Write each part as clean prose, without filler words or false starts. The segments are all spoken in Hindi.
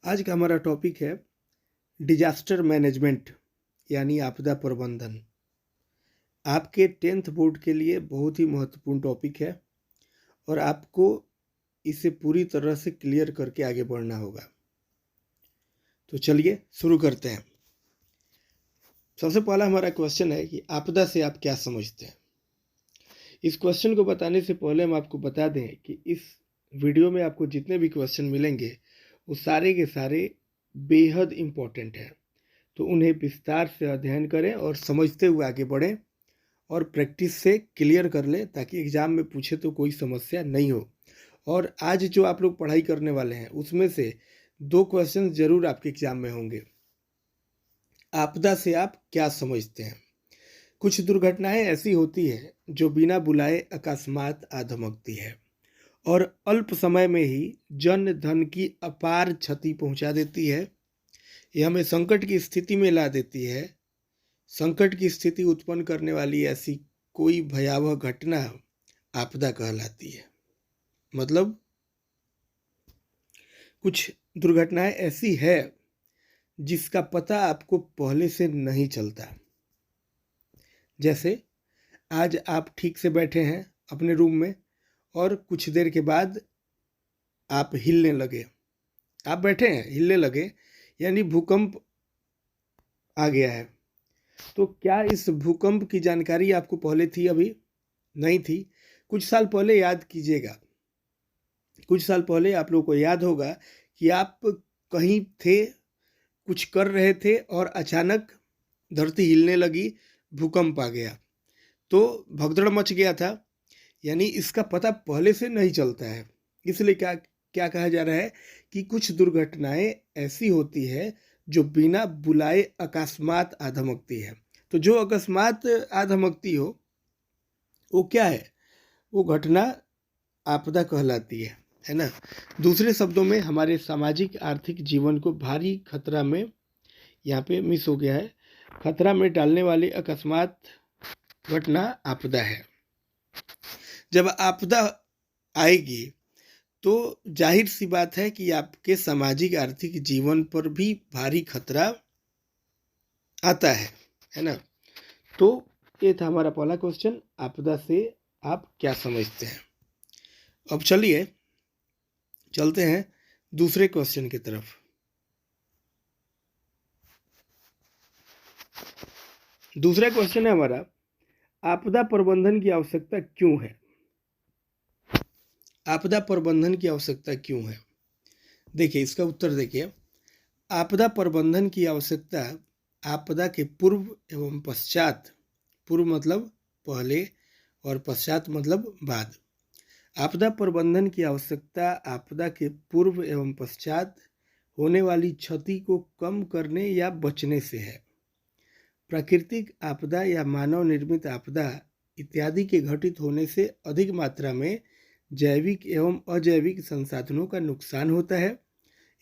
आज का हमारा टॉपिक है डिजास्टर मैनेजमेंट यानी आपदा प्रबंधन। आपके 10th बोर्ड के लिए बहुत ही महत्वपूर्ण टॉपिक है और आपको इसे पूरी तरह से क्लियर करके आगे बढ़ना होगा। तो चलिए शुरू करते हैं। सबसे पहला हमारा क्वेश्चन है कि आपदा से आप क्या समझते हैं। इस क्वेश्चन को बताने से पहले हम आपको बता दें कि इस वीडियो में आपको जितने भी क्वेश्चन मिलेंगे वो सारे के सारे बेहद इम्पोर्टेंट हैं। तो उन्हें विस्तार से अध्ययन करें और समझते हुए आगे बढ़ें और प्रैक्टिस से क्लियर कर लें ताकि एग्ज़ाम में पूछे तो कोई समस्या नहीं हो। और आज जो आप लोग पढ़ाई करने वाले हैं उसमें से 2 क्वेश्चन ज़रूर आपके एग्ज़ाम में होंगे। आपदा से आप क्या समझते हैं। कुछ दुर्घटनाएं ऐसी होती हैं जो बिना बुलाए अकस्मात आ धमकती है और अल्प समय में ही जन धन की अपार क्षति पहुंचा देती है। यह हमें संकट की स्थिति में ला देती है। संकट की स्थिति उत्पन्न करने वाली ऐसी कोई भयावह घटना आपदा कहलाती है। मतलब कुछ दुर्घटनाएं ऐसी है जिसका पता आपको पहले से नहीं चलता। जैसे आज आप ठीक से बैठे हैं अपने रूम में और कुछ देर के बाद आप हिलने लगे। आप बैठे हैं, हिलने लगे, यानी भूकंप आ गया है। तो क्या इस भूकंप की जानकारी आपको पहले थी? अभी नहीं थी। कुछ साल पहले याद कीजिएगा, कुछ साल पहले आप लोगों को याद होगा कि आप कहीं थे, कुछ कर रहे थे और अचानक धरती हिलने लगी, भूकंप आ गया, तो भगदड़ मच गया था। यानी इसका पता पहले से नहीं चलता है। इसलिए क्या क्या कहा जा रहा है कि कुछ दुर्घटनाएं ऐसी होती है जो बिना बुलाए अकस्मात आ धमकती है। तो जो अकस्मात आ धमकती हो वो क्या है? वो घटना आपदा कहलाती है ना। दूसरे शब्दों में हमारे सामाजिक आर्थिक जीवन को भारी खतरा में, यहाँ पे मिस हो गया है, खतरा में डालने वाली अकस्मात घटना आपदा है। जब आपदा आएगी तो जाहिर सी बात है कि आपके सामाजिक आर्थिक जीवन पर भी भारी खतरा आता है ना। तो ये था हमारा पहला क्वेश्चन, आपदा से आप क्या समझते हैं। अब चलिए चलते हैं दूसरे क्वेश्चन की तरफ। दूसरा क्वेश्चन है हमारा, आपदा प्रबंधन की आवश्यकता क्यों है। आपदा प्रबंधन की आवश्यकता क्यों है? देखिए इसका उत्तर देखिए। आपदा प्रबंधन की आवश्यकता आपदा के पूर्व एवं पश्चात, पूर्व मतलब पहले और पश्चात मतलब बाद। आपदा प्रबंधन की आवश्यकता आपदा के पूर्व एवं पश्चात होने वाली क्षति को कम करने या बचने से है। प्राकृतिक आपदा या मानव निर्मित आपदा इत्यादि के घटित होने से अधिक मात्रा में जैविक एवं अजैविक संसाधनों का नुकसान होता है।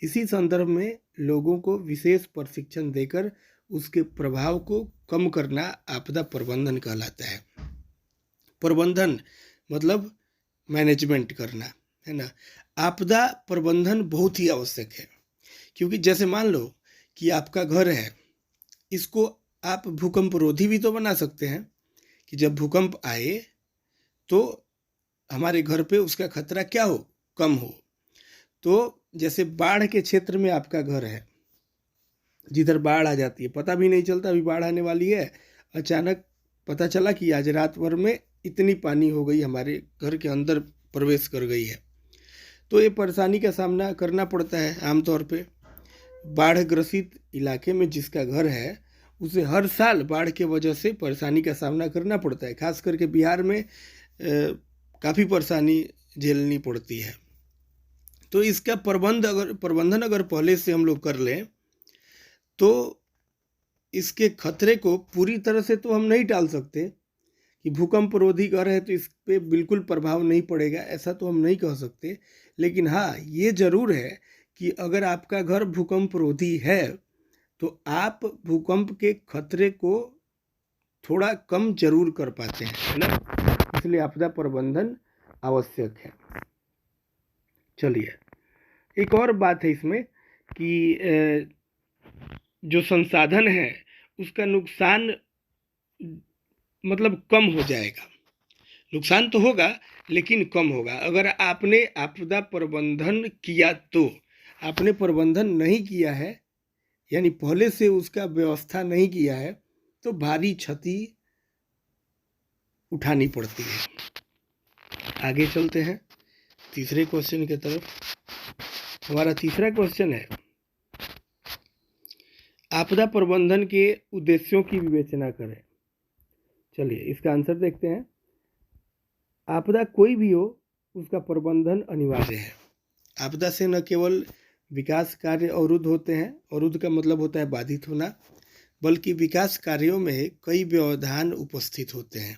इसी संदर्भ में लोगों को विशेष प्रशिक्षण देकर उसके प्रभाव को कम करना आपदा प्रबंधन कहलाता है। प्रबंधन मतलब मैनेजमेंट करना, है ना। आपदा प्रबंधन बहुत ही आवश्यक है, क्योंकि जैसे मान लो कि आपका घर है, इसको आप भूकंप रोधी भी तो बना सकते हैं कि जब भूकंप आए तो हमारे घर पे उसका खतरा क्या हो, कम हो। तो जैसे बाढ़ के क्षेत्र में आपका घर है, जिधर बाढ़ आ जाती है, पता भी नहीं चलता अभी बाढ़ आने वाली है, अचानक पता चला कि आज रात भर में इतनी पानी हो गई, हमारे घर के अंदर प्रवेश कर गई है। तो ये परेशानी का सामना करना पड़ता है आमतौर पे। बाढ़ ग्रसित इलाके में जिसका घर है उसे हर साल बाढ़ के वजह से परेशानी का सामना करना पड़ता है। खास करके बिहार में काफ़ी परेशानी झेलनी पड़ती है। तो इसका प्रबंधन अगर पहले से हम लोग कर लें तो इसके खतरे को पूरी तरह से तो हम नहीं टाल सकते कि भूकंप रोधी घर है तो इस पे बिल्कुल प्रभाव नहीं पड़ेगा, ऐसा तो हम नहीं कह सकते। लेकिन हाँ, ये जरूर है कि अगर आपका घर भूकंप रोधी है तो आप भूकंप के खतरे को थोड़ा कम जरूर कर पाते हैं, है ना। इसलिए आपदा प्रबंधन आवश्यक है। चलिए एक और बात है इसमें कि जो संसाधन है उसका नुकसान मतलब कम हो जाएगा। नुकसान तो होगा लेकिन कम होगा। अगर आपने आपदा प्रबंधन किया तो, आपने प्रबंधन नहीं किया है यानी पहले से उसका व्यवस्था नहीं किया है तो भारी क्षति उठानी पड़ती है। आगे चलते हैं तीसरे क्वेश्चन की तरफ। हमारा तीसरा क्वेश्चन है, आपदा प्रबंधन के उद्देश्यों की विवेचना करें। चलिए इसका आंसर देखते हैं। आपदा कोई भी हो उसका प्रबंधन अनिवार्य है। आपदा से न केवल विकास कार्य अवरुद्ध होते हैं, अवरुद्ध का मतलब होता है बाधित होना, बल्कि विकास कार्यों में कई व्यवधान उपस्थित होते हैं।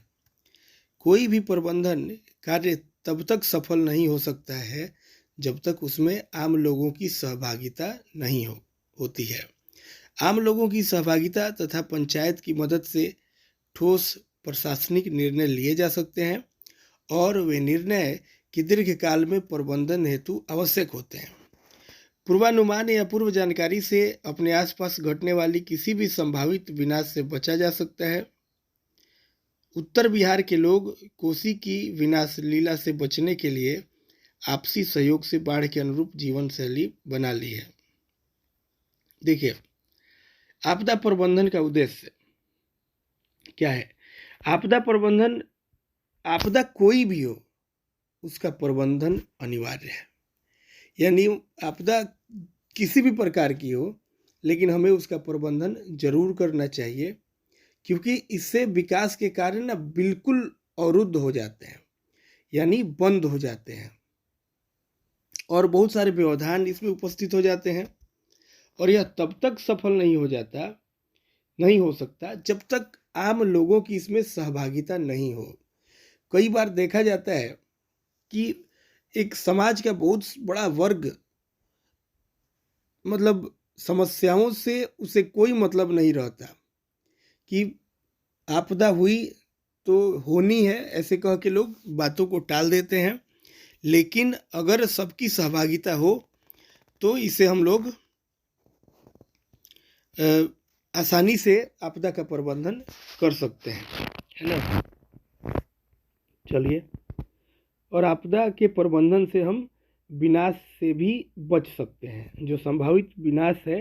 कोई भी प्रबंधन कार्य तब तक सफल नहीं हो सकता है जब तक उसमें आम लोगों की सहभागिता नहीं होती है। आम लोगों की सहभागिता तथा पंचायत की मदद से ठोस प्रशासनिक निर्णय लिए जा सकते हैं और वे निर्णय की दीर्घकाल में प्रबंधन हेतु आवश्यक होते हैं। पूर्वानुमान या पूर्व जानकारी से अपने आसपास घटने वाली किसी भी संभावित विनाश से बचा जा सकता है। उत्तर बिहार के लोग कोसी की विनाश लीला से बचने के लिए आपसी सहयोग से बाढ़ के अनुरूप जीवन शैली बना ली है। देखिए, आपदा प्रबंधन का उद्देश्य क्या है? आपदा प्रबंधन, आपदा कोई भी हो उसका प्रबंधन अनिवार्य है। यानी आपदा किसी भी प्रकार की हो लेकिन हमें उसका प्रबंधन जरूर करना चाहिए, क्योंकि इससे विकास के कार्य ना बिल्कुल अवरुद्ध हो जाते हैं यानी बंद हो जाते हैं और बहुत सारे व्यवधान इसमें उपस्थित हो जाते हैं। और यह तब तक सफल नहीं हो सकता जब तक आम लोगों की इसमें सहभागिता नहीं हो। कई बार देखा जाता है कि एक समाज का बहुत बड़ा वर्ग मतलब समस्याओं से उसे कोई मतलब नहीं रहता कि आपदा हुई तो होनी है, ऐसे कह के लोग बातों को टाल देते हैं। लेकिन अगर सबकी सहभागिता हो तो इसे हम लोग आसानी से आपदा का प्रबंधन कर सकते हैं, है ना। चलिए, और आपदा के प्रबंधन से हम विनाश से भी बच सकते हैं। जो संभावित विनाश है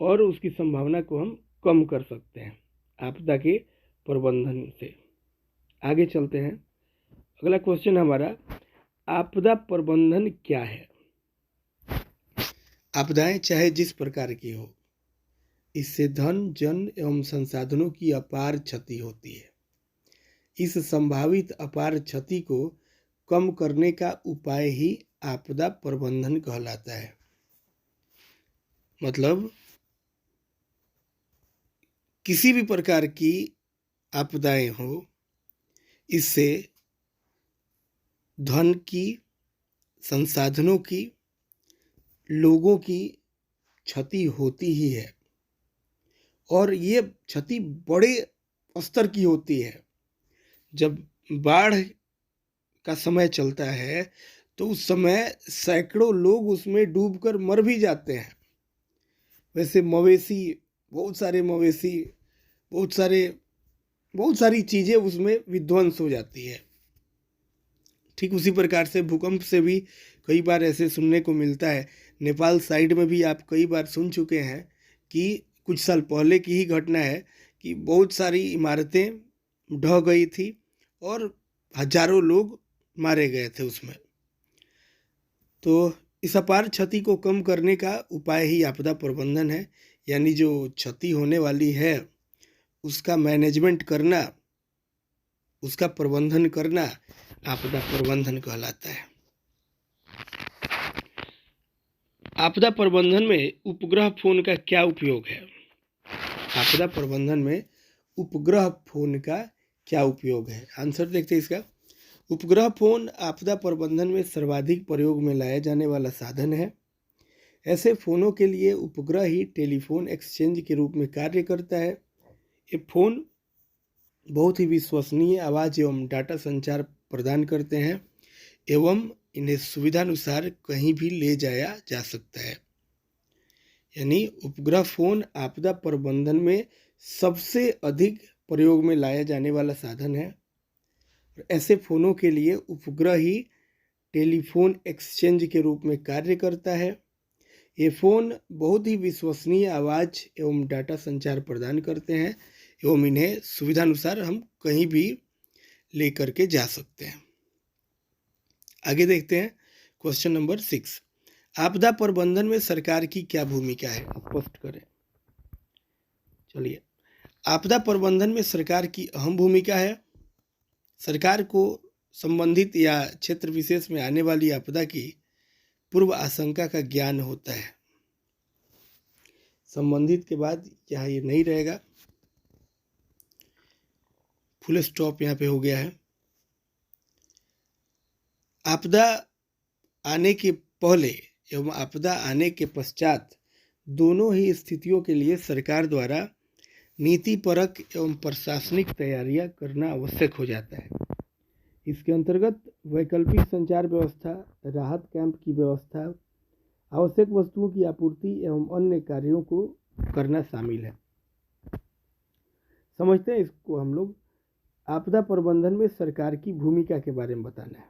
और उसकी संभावना को हम कम कर सकते हैं आपदा के प्रबंधन से। आगे चलते हैं। अगला क्वेश्चन हमारा, आपदा प्रबंधन क्या है? आपदाएं चाहे जिस प्रकार की हो, इससे धन, जन एवं संसाधनों की अपार क्षति होती है। इस संभावित अपार क्षति को कम करने का उपाय ही आपदा प्रबंधन कहलाता है। मतलब किसी भी प्रकार की आपदाएं हो, इससे धन की, संसाधनों की, लोगों की क्षति होती ही है और ये क्षति बड़े स्तर की होती है। जब बाढ़ का समय चलता है तो उस समय सैकड़ों लोग उसमें डूबकर मर भी जाते हैं। वैसे मवेशी, बहुत सारी चीज़ें उसमें विध्वंस हो जाती है। ठीक उसी प्रकार से भूकंप से भी कई बार ऐसे सुनने को मिलता है। नेपाल साइड में भी आप कई बार सुन चुके हैं कि कुछ साल पहले की ही घटना है कि बहुत सारी इमारतें ढह गई थी और हजारों लोग मारे गए थे उसमें। तो इस अपार क्षति को कम करने का उपाय ही आपदा प्रबंधन है। यानी जो क्षति होने वाली है उसका मैनेजमेंट करना, उसका प्रबंधन करना आपदा प्रबंधन कहलाता है। आपदा प्रबंधन में उपग्रह फोन का क्या उपयोग है? आपदा प्रबंधन में उपग्रह फोन का क्या उपयोग है? आंसर देखते हैं इसका। उपग्रह फोन आपदा प्रबंधन में सर्वाधिक प्रयोग में लाया जाने वाला साधन है। ऐसे फोनों के लिए उपग्रह ही टेलीफोन एक्सचेंज के रूप में कार्य करता है। ये फोन बहुत ही विश्वसनीय आवाज़ एवं डाटा संचार प्रदान करते हैं एवं इन्हें सुविधानुसार कहीं भी ले जाया जा सकता है। यानी उपग्रह फ़ोन आपदा प्रबंधन में सबसे अधिक प्रयोग में लाया जाने वाला साधन है। ऐसे फ़ोनों के लिए उपग्रह ही टेलीफोन एक्सचेंज के रूप में कार्य करता है। ये फ़ोन बहुत ही विश्वसनीय आवाज़ एवं डाटा संचार प्रदान करते हैं एवं इन्हें सुविधानुसार हम कहीं भी लेकर के जा सकते हैं। आगे देखते हैं क्वेश्चन नंबर 6। आपदा प्रबंधन में सरकार की क्या भूमिका है, स्पष्ट करें। चलिए, आपदा प्रबंधन में सरकार की अहम भूमिका है। सरकार को संबंधित या क्षेत्र विशेष में आने वाली आपदा की पूर्व आशंका का ज्ञान होता है। संबंधित के बाद यहाँ ये नहीं रहेगा, फुल स्टॉप यहाँ पे हो गया है। आपदा आने के पहले एवं आपदा आने के पश्चात दोनों ही स्थितियों के लिए सरकार द्वारा नीतिपरक एवं प्रशासनिक तैयारियां करना आवश्यक हो जाता है। इसके अंतर्गत वैकल्पिक संचार व्यवस्था, राहत कैंप की व्यवस्था, आवश्यक वस्तुओं की आपूर्ति एवं अन्य कार्यों को करना शामिल है। समझते हैं इसको हम लोग। आपदा प्रबंधन में सरकार की भूमिका के बारे में बताना है।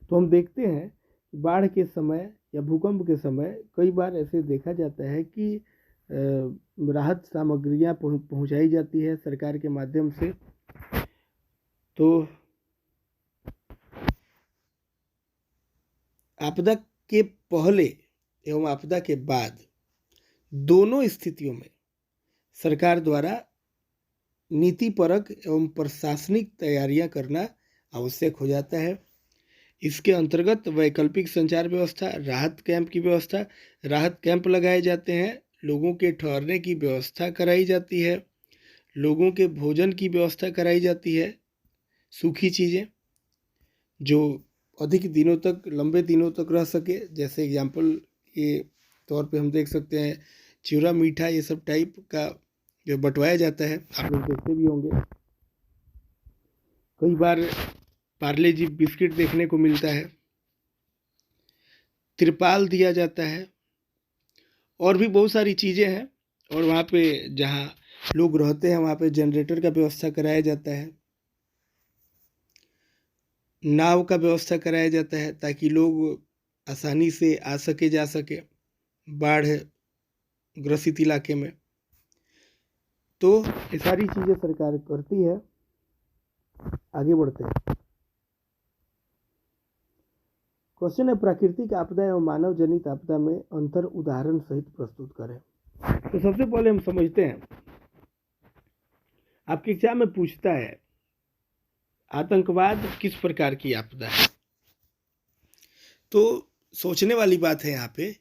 तो हम देखते हैं कि बाढ़ के समय या भूकंप के समय कई बार ऐसे देखा जाता है कि राहत सामग्रियां पहुंचाई जाती है सरकार के माध्यम से। तो आपदा के पहले एवं आपदा के बाद दोनों स्थितियों में सरकार द्वारा नीतिपरक एवं प्रशासनिक तैयारियां करना आवश्यक हो जाता है। इसके अंतर्गत वैकल्पिक संचार व्यवस्था, राहत कैंप की व्यवस्था, राहत कैंप लगाए जाते हैं, लोगों के ठहरने की व्यवस्था कराई जाती है, लोगों के भोजन की व्यवस्था कराई जाती है, सूखी चीज़ें जो अधिक दिनों तक, लंबे दिनों तक रह सके। जैसे एग्जाम्पल के तौर पे हम देख सकते हैं चिवड़ा, मीठा, ये सब टाइप का जो बंटवाया जाता है, आप लोग देखते भी होंगे। कई बार पार्ले जी बिस्किट देखने को मिलता है, तिरपाल दिया जाता है और भी बहुत सारी चीज़ें हैं। और वहाँ पे जहाँ लोग रहते हैं वहाँ पे जनरेटर का व्यवस्था कराया जाता है, नाव का व्यवस्था कराया जाता है ताकि लोग आसानी से आ सके जा सके बाढ़ ग्रसित इलाके में। तो ये सारी चीज़ें सरकार करती है। आगे बढ़ते हैं। क्वेश्चन है, प्राकृतिक आपदा एवं मानव जनित आपदा में अंतर उदाहरण सहित प्रस्तुत करें। तो सबसे पहले हम समझते हैं, आपके एग्जाम में पूछता है आतंकवाद किस प्रकार की आपदा है। तो सोचने वाली बात है यहाँ पे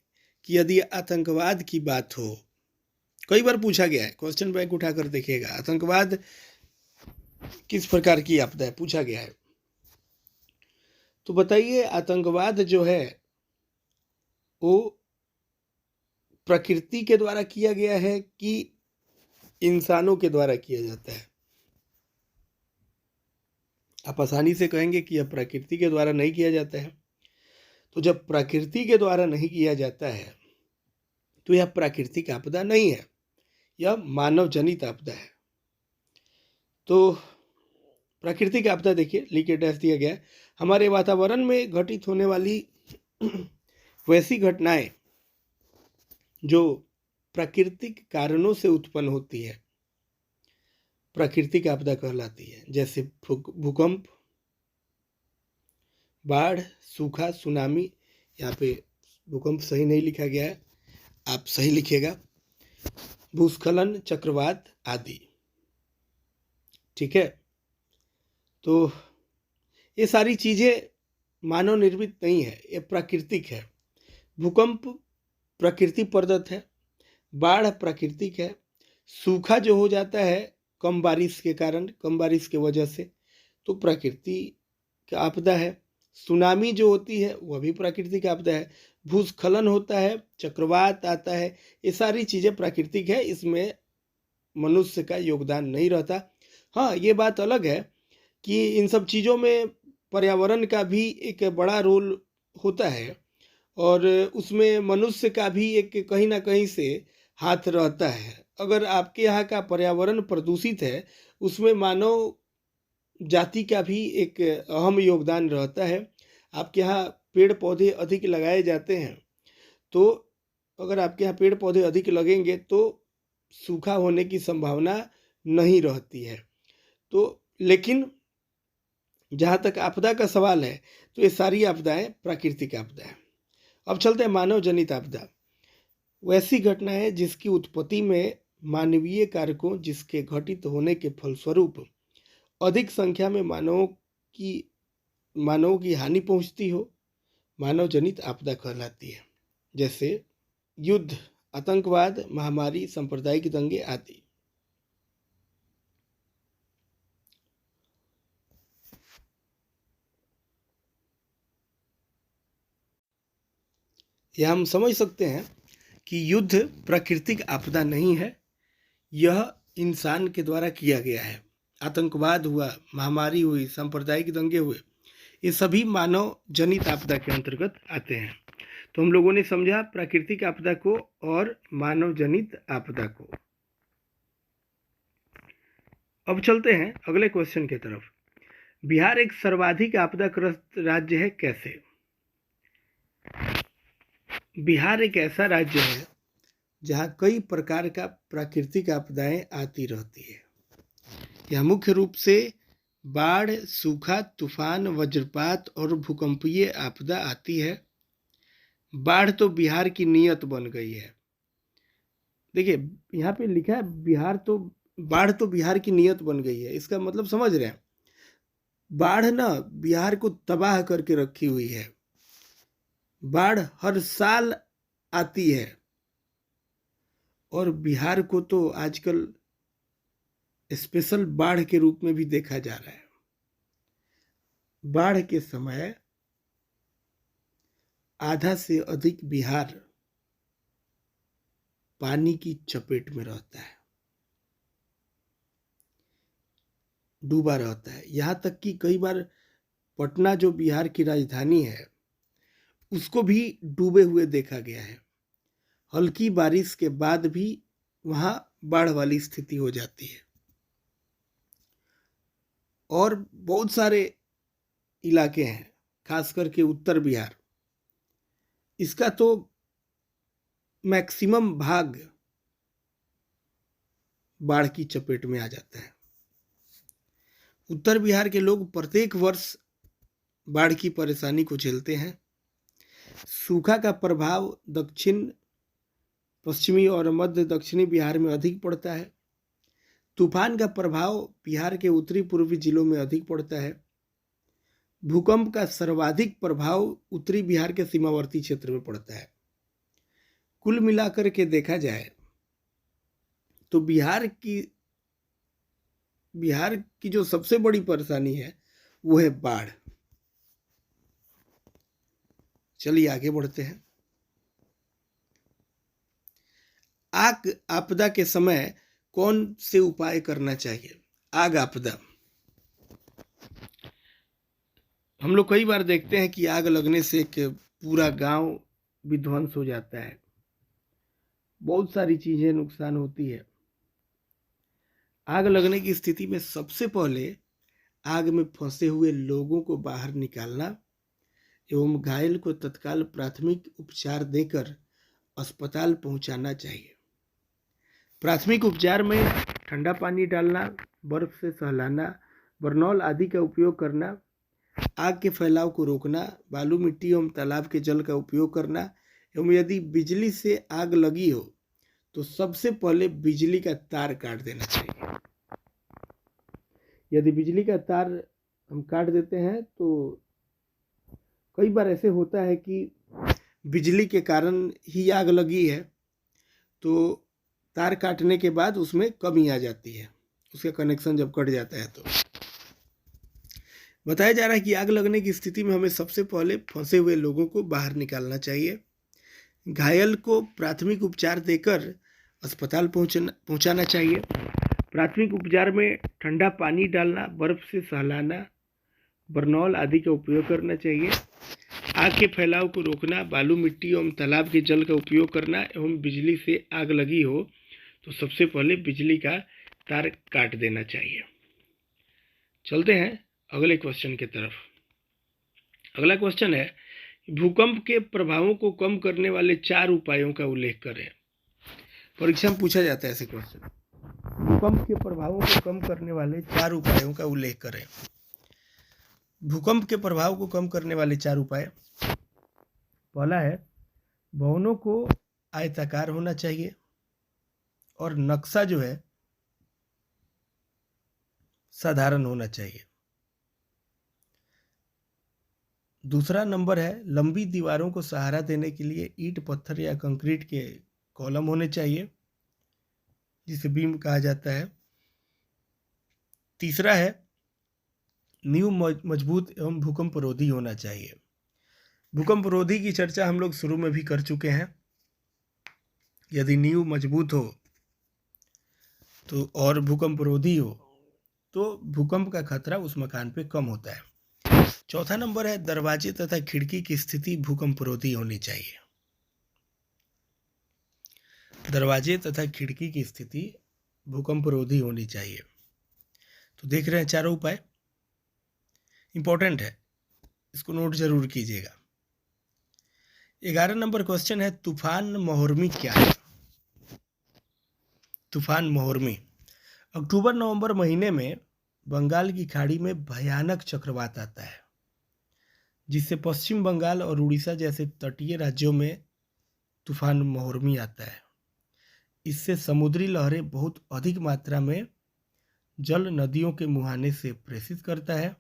कि यदि आतंकवाद की बात हो, कई बार पूछा गया है, क्वेश्चन बैंक उठाकर देखिएगा, आतंकवाद किस प्रकार की आपदा है, पूछा गया है। तो बताइए, आतंकवाद जो है वो प्रकृति के द्वारा किया गया है कि इंसानों के द्वारा किया जाता है? आप आसानी से कहेंगे कि यह प्रकृति के द्वारा नहीं किया जाता है। तो जब प्रकृति के द्वारा नहीं किया जाता है तो यह प्राकृतिक आपदा नहीं है, यह मानव जनित आपदा है। तो प्राकृतिक आपदा देखिए, लिख के डैश दिया गया है, हमारे वातावरण में घटित होने वाली वैसी घटनाएं जो प्राकृतिक कारणों से उत्पन्न होती है, प्राकृतिक आपदा कहलाती है। जैसे भूकंप, बाढ़, सूखा, सुनामी। यहाँ पे भूकंप सही नहीं लिखा गया है, आप सही लिखिएगा, भूस्खलन, चक्रवात आदि। ठीक है, तो ये सारी चीज़ें मानव निर्मित नहीं है, ये प्राकृतिक है। भूकंप प्रकृति प्रदत्त है, बाढ़ प्राकृतिक है, सूखा जो हो जाता है कम बारिश के कारण, कम बारिश के वजह से, तो प्रकृति का आपदा है। सुनामी जो होती है वह भी प्राकृतिक आपदा है। भूस्खलन होता है, चक्रवात आता है, ये सारी चीज़ें प्राकृतिक है, इसमें मनुष्य का योगदान नहीं रहता। हाँ, ये बात अलग है कि इन सब चीज़ों में पर्यावरण का भी एक बड़ा रोल होता है, और उसमें मनुष्य का भी एक कहीं ना कहीं से हाथ रहता है। अगर आपके यहाँ का पर्यावरण प्रदूषित है, उसमें मानव जाति का भी एक अहम योगदान रहता है। आपके यहाँ पेड़ पौधे अधिक लगाए जाते हैं, तो अगर आपके यहाँ पेड़ पौधे अधिक लगेंगे तो सूखा होने की संभावना नहीं रहती है। तो लेकिन जहाँ तक आपदा का सवाल है, तो ये सारी आपदाएं प्राकृतिक आपदा है। अब चलते हैं मानव जनित आपदा। वैसी घटना है जिसकी उत्पत्ति में मानवीय कारकों, जिसके घटित होने के फलस्वरूप अधिक संख्या में मानवों की हानि पहुंचती हो, मानव जनित आपदा कहलाती है। जैसे युद्ध, आतंकवाद, महामारी, सांप्रदायिक दंगे आदि। यह हम समझ सकते हैं कि युद्ध प्राकृतिक आपदा नहीं है, यह इंसान के द्वारा किया गया है। आतंकवाद हुआ, महामारी हुई, सांप्रदायिक दंगे हुए, ये सभी मानव जनित आपदा के अंतर्गत आते हैं। तो हम लोगों ने समझा प्राकृतिक आपदा को और मानव जनित आपदा को। अब चलते हैं अगले क्वेश्चन की तरफ। बिहार एक सर्वाधिक आपदाग्रस्त राज्य है, कैसे? बिहार एक ऐसा राज्य है जहाँ कई प्रकार का प्राकृतिक आपदाएं आती रहती है। यह मुख्य रूप से बाढ़, सूखा, तूफान, वज्रपात और भूकंपीय आपदा आती है। बाढ़ तो बिहार की नियत बन गई है। देखिए यहाँ पे लिखा है बाढ़ तो बिहार की नियत बन गई है। इसका मतलब समझ रहे हैं, बाढ़ ना बिहार को तबाह करके रखी हुई है। बाढ़ हर साल आती है और बिहार को तो आजकल स्पेशल बाढ़ के रूप में भी देखा जा रहा है। बाढ़ के समय आधा से अधिक बिहार पानी की चपेट में रहता है, डूबा रहता है। यहाँ तक कि कई बार पटना जो बिहार की राजधानी है, उसको भी डूबे हुए देखा गया है। हल्की बारिश के बाद भी वहाँ बाढ़ वाली स्थिति हो जाती है। और बहुत सारे इलाके हैं, खास करके उत्तर बिहार, इसका तो मैक्सिमम भाग बाढ़ की चपेट में आ जाता है। उत्तर बिहार के लोग प्रत्येक वर्ष बाढ़ की परेशानी को झेलते हैं। सूखा का प्रभाव दक्षिण पश्चिमी और मध्य दक्षिणी बिहार में अधिक पड़ता है। तूफान का प्रभाव बिहार के उत्तरी पूर्वी जिलों में अधिक पड़ता है। भूकंप का सर्वाधिक प्रभाव उत्तरी बिहार के सीमावर्ती क्षेत्र में पड़ता है। कुल मिलाकर के देखा जाए तो बिहार की जो सबसे बड़ी परेशानी है वो है बाढ़। चलिए आगे बढ़ते हैं। आग आपदा के समय कौन से उपाय करना चाहिए? आग आपदा, हम लोग कई बार देखते हैं कि आग लगने से एक पूरा गांव विध्वंस हो जाता है, बहुत सारी चीजें नुकसान होती है। आग लगने की स्थिति में सबसे पहले आग में फंसे हुए लोगों को बाहर निकालना एवं घायल को तत्काल प्राथमिक उपचार देकर अस्पताल पहुंचाना चाहिए। प्राथमिक उपचार में ठंडा पानी डालना, बर्फ से सहलाना, बरनौल आदि का उपयोग करना, आग के फैलाव को रोकना, बालू मिट्टी एवं तालाब के जल का उपयोग करना एवं यदि बिजली से आग लगी हो तो सबसे पहले बिजली का तार काट देना चाहिए। यदि बिजली का तार हम काट देते हैं तो कई बार ऐसे होता है कि बिजली के कारण ही आग लगी है, तो तार काटने के बाद उसमें कमी आ जाती है, उसका कनेक्शन जब कट जाता है। तो बताया जा रहा है कि आग लगने की स्थिति में हमें सबसे पहले फंसे हुए लोगों को बाहर निकालना चाहिए, घायल को प्राथमिक उपचार देकर अस्पताल पहुंचाना चाहिए। प्राथमिक उपचार में ठंडा पानी डालना, बर्फ से सहलाना, बरनौल आदि का उपयोग करना चाहिए। आग के फैलाव को रोकना, बालू मिट्टी एवं तालाब के जल का उपयोग करना एवं बिजली से आग लगी हो तो सबसे पहले बिजली का तार काट देना चाहिए। चलते हैं अगले क्वेश्चन की तरफ। अगला क्वेश्चन है, भूकंप के प्रभावों को कम करने वाले 4 उपायों का उल्लेख करें। परीक्षा में पूछा जाता है ऐसे क्वेश्चन। भूकंप के प्रभावों को कम करने वाले 4 उपायों का उल्लेख करें। भूकंप के प्रभाव को कम करने वाले 4 उपाय। पहला है, भवनों को आयताकार होना चाहिए और नक्शा जो है साधारण होना चाहिए। दूसरा नंबर है, लंबी दीवारों को सहारा देने के लिए ईंट, पत्थर या कंक्रीट के कॉलम होने चाहिए, जिसे बीम कहा जाता है। तीसरा है, नींव मजबूत एवं भूकंपरोधी होना चाहिए। भूकंपरोधी की चर्चा हम लोग शुरू में भी कर चुके हैं। यदि नींव मजबूत हो तो और भूकंपरोधी हो तो भूकंप का खतरा उस मकान पे कम होता है। चौथा नंबर है, दरवाजे तथा खिड़की की स्थिति भूकंपरोधी होनी चाहिए। दरवाजे तथा खिड़की की स्थिति भूकंपरोधी होनी चाहिए। तो देख रहे हैं चारों उपाय, इंपॉर्टेंट है, इसको नोट जरूर कीजिएगा। 11 नंबर क्वेश्चन है, तूफान मोहर्मी क्या है? तूफान मोहर्मी अक्टूबर नवंबर महीने में बंगाल की खाड़ी में भयानक चक्रवात आता है, जिससे पश्चिम बंगाल और उड़ीसा जैसे तटीय राज्यों में तूफान मोहर्मी आता है। इससे समुद्री लहरें बहुत अधिक मात्रा में जल नदियों के मुहाने से प्रेषित करता है।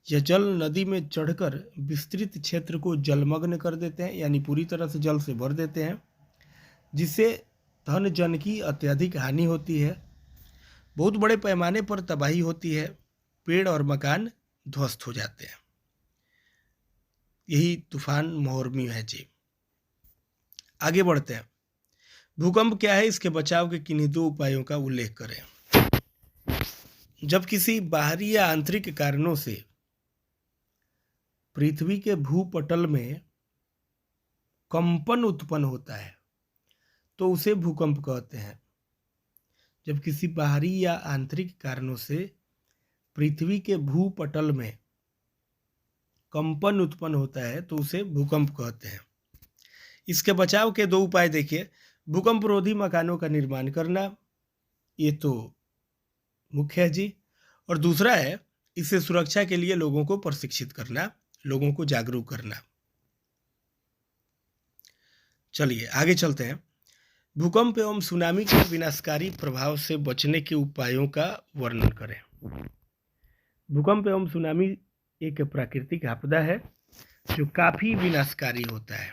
यह जल नदी में चढ़कर विस्तृत क्षेत्र को जलमग्न कर देते हैं, यानी पूरी तरह से जल से भर देते हैं, जिससे धन जन की अत्यधिक हानि होती है, बहुत बड़े पैमाने पर तबाही होती है, पेड़ और मकान ध्वस्त हो जाते हैं। यही तूफान मोहर्मी है जी। आगे बढ़ते हैं। भूकंप क्या है, इसके बचाव के किन्हीं 2 उपायों का उल्लेख करें। जब किसी बाहरी या आंतरिक कारणों से पृथ्वी के भूपटल में कंपन उत्पन्न होता है तो उसे भूकंप कहते हैं। जब किसी बाहरी या आंतरिक कारणों से पृथ्वी के भूपटल में कंपन उत्पन्न होता है तो उसे भूकंप कहते हैं। इसके बचाव के 2 उपाय देखिए। भूकंपरोधी मकानों का निर्माण करना, ये तो मुख्य है जी, और दूसरा है, इससे सुरक्षा के लिए लोगों को प्रशिक्षित करना, लोगों को जागरूक करना। चलिए आगे चलते हैं। भूकंप एवं सुनामी के विनाशकारी प्रभाव से बचने के उपायों का वर्णन करें। भूकंप एवं सुनामी एक प्राकृतिक आपदा है जो काफी विनाशकारी होता है।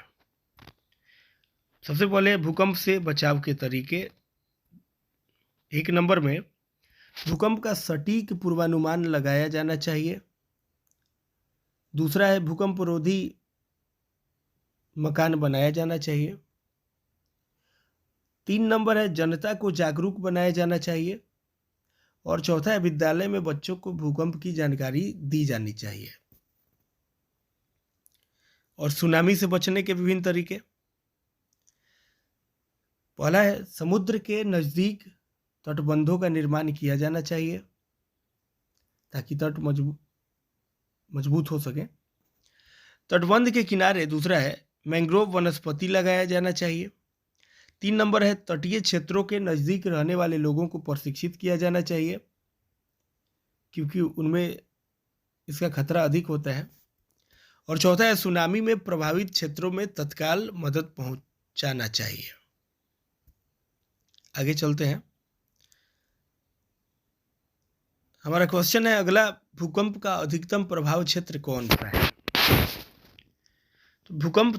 सबसे पहले भूकंप से बचाव के तरीके। 1 नंबर में, भूकंप का सटीक पूर्वानुमान लगाया जाना चाहिए। दूसरा है, भूकंपरोधी मकान बनाया जाना चाहिए। 3 नंबर है, जनता को जागरूक बनाया जाना चाहिए। और चौथा है, विद्यालय में बच्चों को भूकंप की जानकारी दी जानी चाहिए। और सुनामी से बचने के विभिन्न तरीके। पहला है, समुद्र के नजदीक तटबंधों का निर्माण किया जाना चाहिए ताकि तट मजबूत हो सके। तटबंध के किनारे, दूसरा है, मैंग्रोव वनस्पति लगाया जाना चाहिए। 3 नंबर है, तटीय क्षेत्रों के नजदीक रहने वाले लोगों को प्रशिक्षित किया जाना चाहिए क्योंकि उनमें इसका खतरा अधिक होता है। और चौथा है, सुनामी में प्रभावित क्षेत्रों में तत्काल मदद पहुंचाना चाहिए। आगे चलते हैं। हमारा क्वेश्चन है अगला, भूकंप का अधिकतम प्रभाव क्षेत्र कौन सा है? तो भूकंप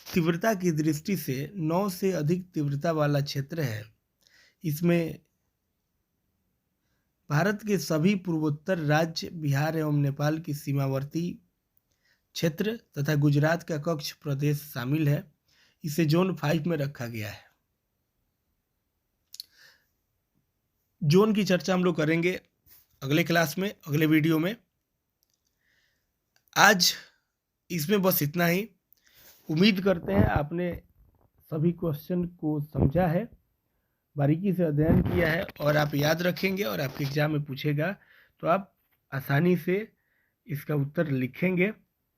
तीव्रता की दृष्टि से 9 से अधिक तीव्रता वाला क्षेत्र है। इसमें भारत के सभी पूर्वोत्तर राज्य, बिहार एवं नेपाल की सीमावर्ती क्षेत्र तथा गुजरात का कच्छ प्रदेश शामिल है। इसे जोन 5 में रखा गया है। जोन की चर्चा हम लोग करेंगे अगले क्लास में, अगले वीडियो में। आज इसमें बस इतना ही। उम्मीद करते हैं आपने सभी क्वेश्चन को समझा है, बारीकी से अध्ययन किया है और आप याद रखेंगे और आपके एग्जाम में पूछेगा तो आप आसानी से इसका उत्तर लिखेंगे,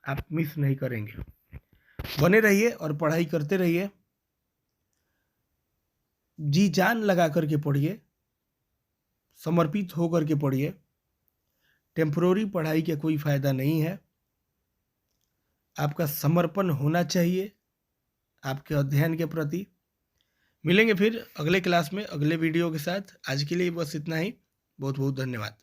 आप मिस नहीं करेंगे। बने रहिए और पढ़ाई करते रहिए, जी जान लगा करके पढ़िए, समर्पित होकर के पढ़िए। टेम्परोरी पढ़ाई का कोई फ़ायदा नहीं है, आपका समर्पण होना चाहिए आपके अध्ययन के प्रति। मिलेंगे फिर अगले क्लास में अगले वीडियो के साथ। आज के लिए बस इतना ही। बहुत बहुत धन्यवाद।